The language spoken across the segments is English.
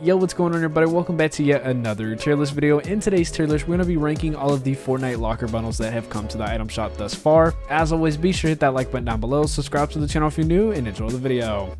Yo, what's going on everybody? Welcome back to yet another tier list video. In today's tier list, we're going to be ranking all of the Fortnite locker bundles that have come to the item shop thus far. As always, be sure to hit that like button down below, subscribe to the channel if you're new, and enjoy the video.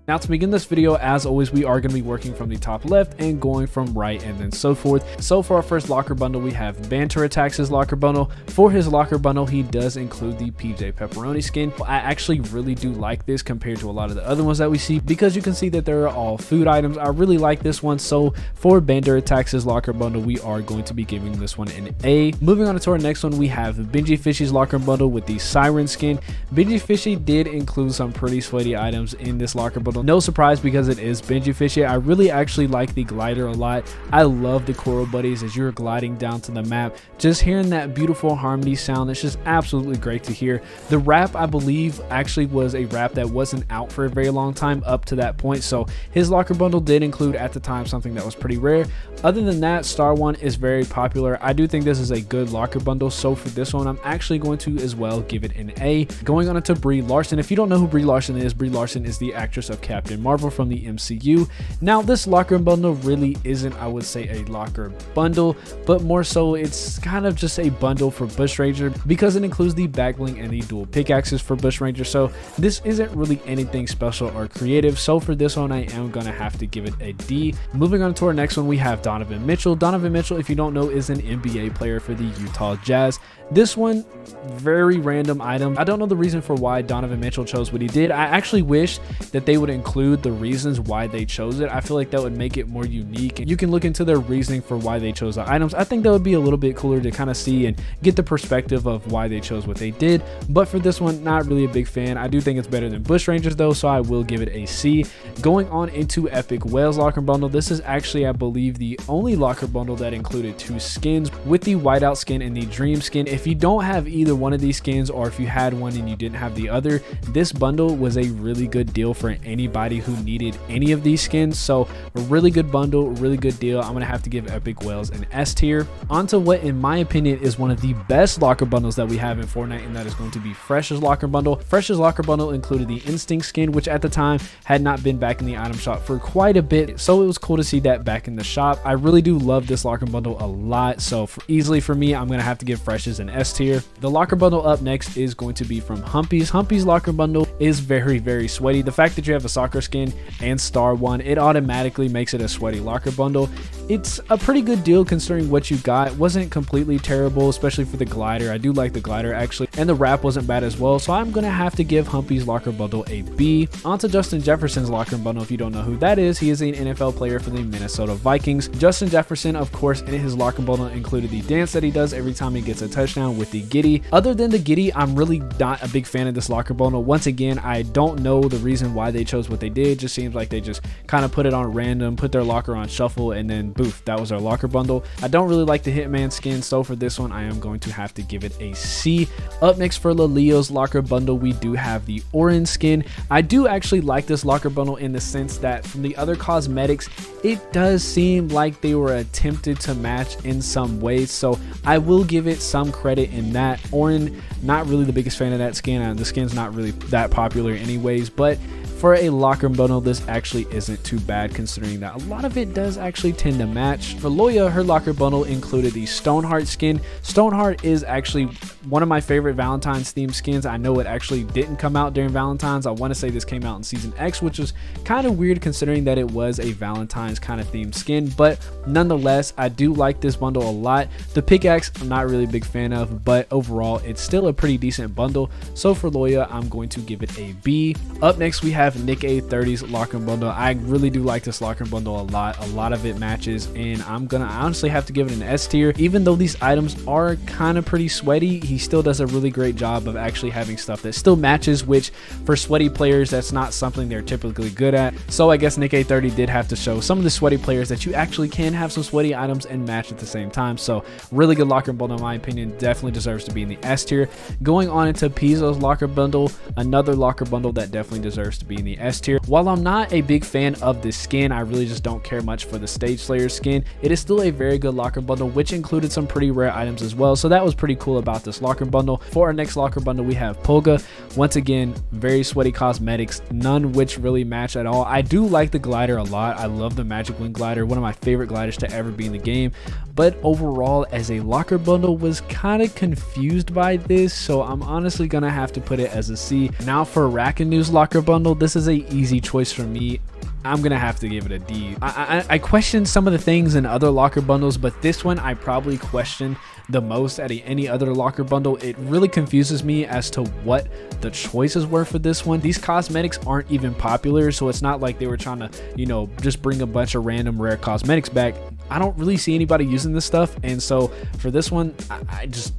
Now to begin this video, as always, we are going to be working from the top left and going from right and then so forth. So for our first locker bundle, we have Banter Attacks' locker bundle. For his locker bundle, he does include the PJ Pepperoni skin. I actually really do like this compared to a lot of the other ones that we see because you can see that they're all food items. I really like this one. So for Banter Attacks' locker bundle, we are going to be giving this one an A. Moving on to our next one, we have Benji Fishy's locker bundle with the Siren skin. Benji Fishy did include some pretty sweaty items in this locker bundle. No surprise because it is Benji Fishy. I really actually like the glider a lot. I love the coral buddies as you're gliding down to the map. Just hearing that beautiful harmony sound, it's just absolutely great to hear. The wrap, I believe, actually was a wrap that wasn't out for a very long time up to that point. So his locker bundle did include at the time something that was pretty rare. Other than that, Star One is very popular. I do think this is a good locker bundle. So for this one, I'm actually going to as well give it an A. Going on into Brie Larson. If you don't know who Brie Larson is the actress of Captain Marvel from the MCU. Now this locker bundle really isn't, I would say, a locker bundle, but more so it's kind of just a bundle for Bush Ranger because it includes the back bling and the dual pickaxes for Bush Ranger. So this isn't really anything special or creative. So for this one, I am gonna have to give it a D. Moving on to our next one, we have Donovan Mitchell. Donovan Mitchell, if you don't know, is an NBA player for the Utah Jazz. This one, very random item. I don't know the reason for why Donovan Mitchell chose what he did. I actually wish that they would include the reasons why they chose it. I feel like that would make it more unique and you can look into their reasoning for why they chose the items. I think that would be a little bit cooler to kind of see and get the perspective of why they chose what they did. But for this one, not really a big fan. I do think it's better than Bush Rangers though, so I will give it a C. Going on into Epic Whales locker bundle, this is actually, I believe, the only locker bundle that included two skins with the whiteout skin and the dream skin. If you don't have either one of these skins, or if you had one and you didn't have the other, this bundle was a really good deal for anybody who needed any of these skins. So a really good bundle, really good deal. I'm gonna have to give Epic Whales an S tier. On to what in my opinion is one of the best locker bundles that we have in Fortnite, and that is going to be Fresh's locker bundle. Fresh's locker bundle included the Instinct skin, which at the time had not been back in the item shop for quite a bit, so it was cool to see that back in the shop. I really do love this locker bundle a lot, so easily for me, I'm gonna have to give Fresh's an S tier. The locker bundle up next is going to be from Humpy's. Humpy's locker bundle is very sweaty. The fact that you have a soccer skin and Star One, it automatically makes it a sweaty locker bundle. It's a pretty good deal considering what you got. It wasn't completely terrible, especially for the glider. I do like the glider actually, and the wrap wasn't bad as well, so I'm gonna have to give Humpy's locker bundle a B. On to Justin Jefferson's locker bundle. If you don't know who that is, he is an NFL player for the Minnesota Vikings. Justin Jefferson, of course, in his locker bundle included the dance that he does every time he gets a touchdown with the giddy. Other than the giddy, I'm really not a big fan of this locker bundle. Once again, I don't know the reason why they chose what they did. It just seems like they just kind of put it on random, put their locker on shuffle, and then boof, that was their locker bundle. I don't really like the Hitman skin, so for this one, I am going to have to give it a C. Up next for Laleo's locker bundle, we do have the orange skin. I do actually like this locker bundle in the sense that from the other cosmetics, it does seem like they were attempted to match in some ways, so I will give it some credit in that. Orange, not really the biggest fan of that skin. The skin's not really that popular anyways, but for a locker bundle, this actually isn't too bad considering that a lot of it does actually tend to match. For Loya, her locker bundle included the Stoneheart skin. Stoneheart is actually one of my favorite Valentine's themed skins. I know it actually didn't come out during Valentine's. I want to say this came out in Season X, which was kind of weird considering that it was a Valentine's kind of themed skin, but nonetheless, I do like this bundle a lot. The pickaxe, I'm not really a big fan of, but overall, it's still a pretty decent bundle. So for Loya, I'm going to give it a B. Up next, we have Nick A30's locker bundle. I really do like this locker bundle a lot of it matches, and I'm gonna honestly have to give it an S tier. Even though these items are kind of pretty sweaty, he still does a really great job of actually having stuff that still matches, which for sweaty players, that's not something they're typically good at. So I guess Nick A30 did have to show some of the sweaty players that you actually can have some sweaty items and match at the same time. So really good locker bundle in my opinion, definitely deserves to be in the S tier. Going on into Pizo's locker bundle, another locker bundle that definitely deserves to be in the S tier. While I'm not a big fan of this skin, I really just don't care much for the Stage Slayer skin. It is still a very good locker bundle, which included some pretty rare items as well, so that was pretty cool about this locker bundle. For our next locker bundle, we have Poga. Once again, very sweaty cosmetics, none which really match at all. I do like the glider a lot. I love the Magic Wing glider, one of my favorite gliders to ever be in the game, but overall as a locker bundle was kind of confused by this, so I'm honestly gonna have to put it as a C. Now for Recon News locker bundle, this is a easy choice for me. I'm gonna have to give it a D. I questioned some of the things in other locker bundles, but this one I probably questioned the most out of any other locker bundle. It really confuses me as to what the choices were for this one. These cosmetics aren't even popular, so it's not like they were trying to, you know, just bring a bunch of random rare cosmetics back. I don't really see anybody using this stuff, and so for this one, I just,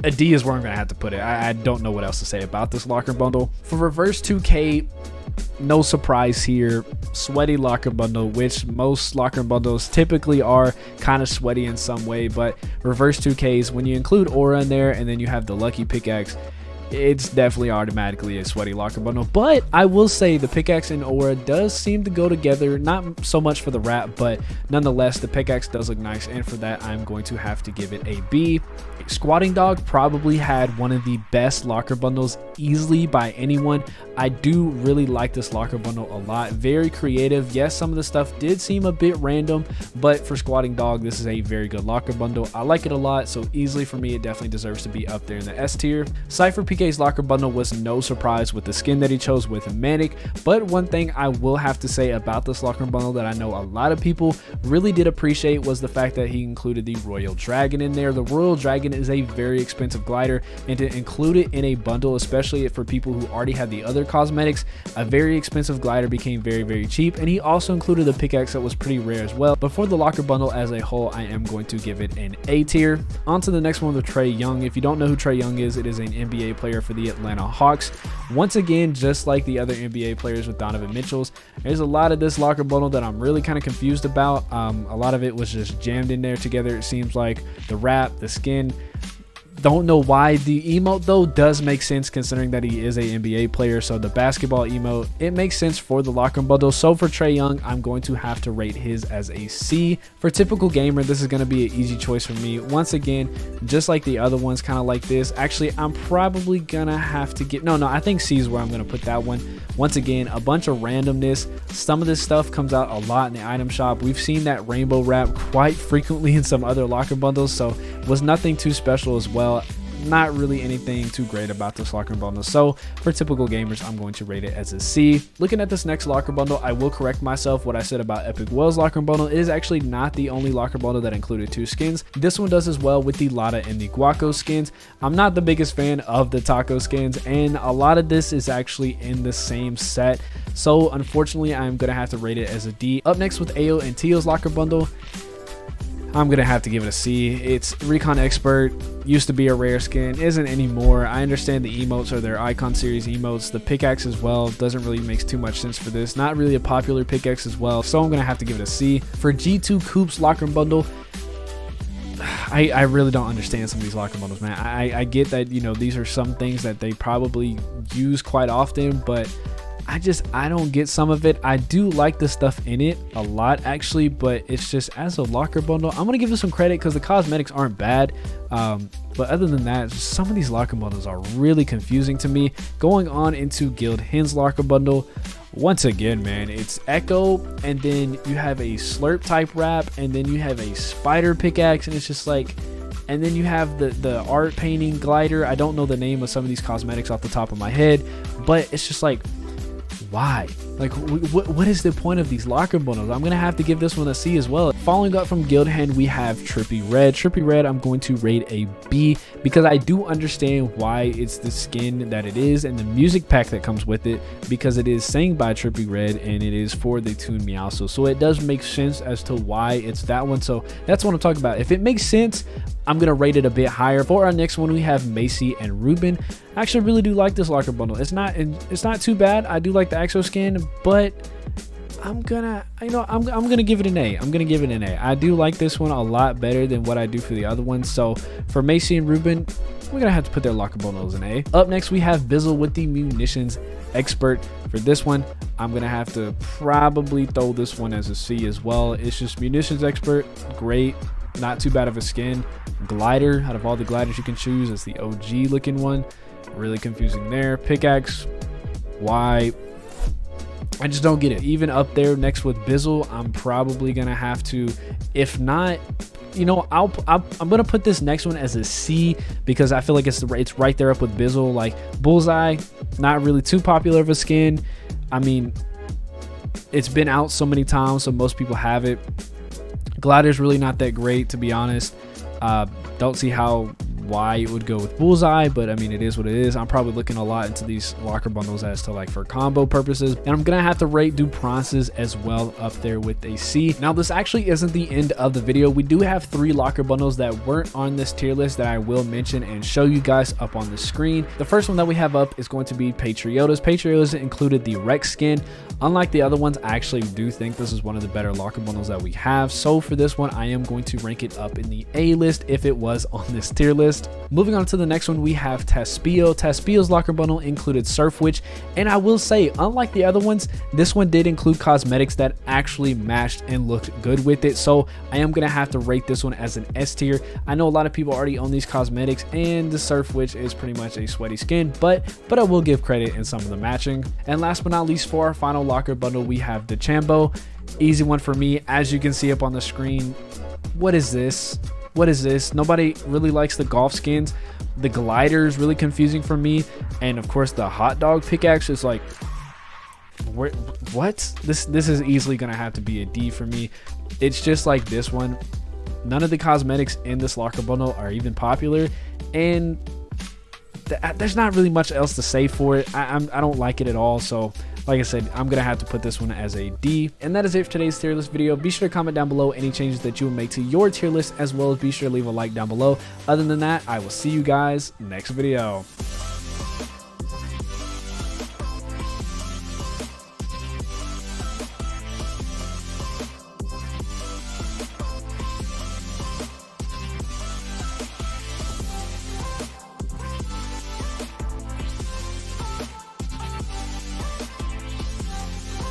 a D is where I'm gonna have to put it. I don't know what else to say about this locker bundle. For Reverse 2K, no surprise here, sweaty locker bundle, which most locker bundles typically are kind of sweaty in some way, but Reverse 2Ks, when you include aura in there and then you have the lucky pickaxe, it's definitely automatically a sweaty locker bundle. But I will say the pickaxe and aura does seem to go together, not so much for the wrap, but nonetheless the pickaxe does look nice, and for that I'm going to have to give it a B. Squatting Dog probably had one of the best locker bundles easily by anyone. I do really like this locker bundle a lot. Very creative. Yes, some of the stuff did seem a bit random, but for Squatting Dog, this is a very good locker bundle. I like it a lot, so easily for me, it definitely deserves to be up there in the S tier. Cypher PK's locker bundle was no surprise with the skin that he chose with Manic, but one thing I will have to say about this locker bundle that I know a lot of people really did appreciate was the fact that he included the Royal Dragon in there. The Royal Dragon is a very expensive glider, and to include it in a bundle, especially for people who already had the other cosmetics, a very expensive glider became very cheap. And he also included a pickaxe that was pretty rare as well. But for the locker bundle as a whole, I am going to give it an A tier. On to the next one with Trae Young. If you don't know who Trae Young is, it is an NBA player for the Atlanta Hawks. Once again, just like the other NBA players with Donovan Mitchell's, there's a lot of this locker bundle that I'm really kind of confused about. A lot of it was just jammed in there together, it seems like. The wrap, the skin, don't know why. The emote though does make sense considering that he is a NBA player, so the basketball emote, it makes sense for the locker bundle. So for Trae Young, I'm going to have to rate his as a C. For Typical Gamer, this is going to be an easy choice for me. Once again, just like the other ones, kind of like this. Actually, I'm probably gonna have to get, no, I think C is where I'm gonna put that one. Once again, a bunch of randomness. Some of this stuff comes out a lot in the item shop. We've seen that rainbow wrap quite frequently in some other locker bundles, so was nothing too special as well. Not really anything too great about this locker bundle. So for Typical Gamers, I'm going to rate it as a C. Looking at this next locker bundle, I will correct myself. What I said about Epic Wells locker bundle is actually not the only locker bundle that included two skins. This one does as well with the Lada and the Guaco skins. I'm not the biggest fan of the Taco skins, and a lot of this is actually in the same set. So unfortunately, I'm going to have to rate it as a D. Up next with Ayo and Tio's locker bundle, I'm gonna have to give it a C. It's Recon Expert, used to be a rare skin, isn't anymore. I understand the emotes are their Icon series emotes. The pickaxe as well doesn't really make too much sense for this. Not really a popular pickaxe as well, so I'm gonna have to give it a C. For G2 Coop's locker bundle, I really don't understand some of these locker bundles, man. I get that, you know, these are some things that they probably use quite often, but I don't get some of it. I do like the stuff in it a lot actually, but it's just as a locker bundle, I'm gonna give it some credit because the cosmetics aren't bad, but other than that, some of these locker bundles are really confusing to me. Going on into Guild Hen's locker bundle, once again, man, it's Echo, and then you have a slurp type wrap, and then you have a spider pickaxe, and it's just like, and then you have the art painting glider. I don't know the name of some of these cosmetics off the top of my head, but it's just like, why? Like, what is the point of these locker bundles? I'm gonna have to give this one a C as well. Following up from Guild Hen, we have Trippy Red. Trippy Red, I'm going to rate a B because I do understand why it's the skin that it is and the music pack that comes with it, because it is sang by Trippy Red and it is for the tune Meowso. So it does make sense as to why it's that one. So that's what I'm talking about. If it makes sense, I'm gonna rate it a bit higher. For our next one, we have Macy and Ruben. I actually really do like this locker bundle. It's not too bad. I do like the EXO skin, but I'm gonna give it an A. I'm gonna give it an A. I do like this one a lot better than what I do for the other ones. So for Macy and Ruben, we're gonna have to put their locker bundle as an A. Up next, we have Pizo with the Munitions Expert. For this one, I'm gonna have to probably throw this one as a C as well. It's just Munitions Expert, great, not too bad of a skin. Glider, out of all the gliders you can choose, is the OG looking one. Really confusing there. Pickaxe, why? I just don't get it. Even up there next with Pizo, I'm probably gonna have to, if not, you know, I'm gonna put this next one as a C because I feel like it's right there up with Pizo. Like Bullseye, not really too popular of a skin. I mean, it's been out so many times, so most people have it. Glider's really not that great, to be honest. Don't see why it would go with Bullseye, but I mean, it is what it is. I'm probably looking a lot into these locker bundles as to like for combo purposes, and I'm gonna have to rate Duprance's as well up there with a C. Now, this actually isn't the end of the video. We do have 3 locker bundles that weren't on this tier list that I will mention and show you guys up on the screen. The first one that we have up is going to be Patriotas. Patriotas included the Rex skin. Unlike the other ones, I actually do think this is one of the better locker bundles that we have. So for this one, I am going to rank it up in the A list if it was on this tier list. Moving on to the next one, we have Taspio. Taspio's locker bundle included Surf Witch, and I will say, unlike the other ones, this one did include cosmetics that actually matched and looked good with it. So I am gonna have to rate this one as an S tier. I know a lot of people already own these cosmetics, and the Surf Witch is pretty much a sweaty skin, but I will give credit in some of the matching. And last but not least, for our final locker bundle, we have the Chambo. Easy one for me. As you can see up on the screen, what is this? What is this? Nobody really likes the golf skins. The glider is really confusing for me, and of course the hot dog pickaxe is like, what? This is easily gonna have to be a D for me. It's just like this one. None of the cosmetics in this locker bundle are even popular, and there's not really much else to say for it. I don't like it at all. So like I said, I'm gonna have to put this one as a D. And that is it for today's tier list video. Be sure to comment down below any changes that you will make to your tier list, as well as be sure to leave a like down below. Other than that, I will see you guys next video.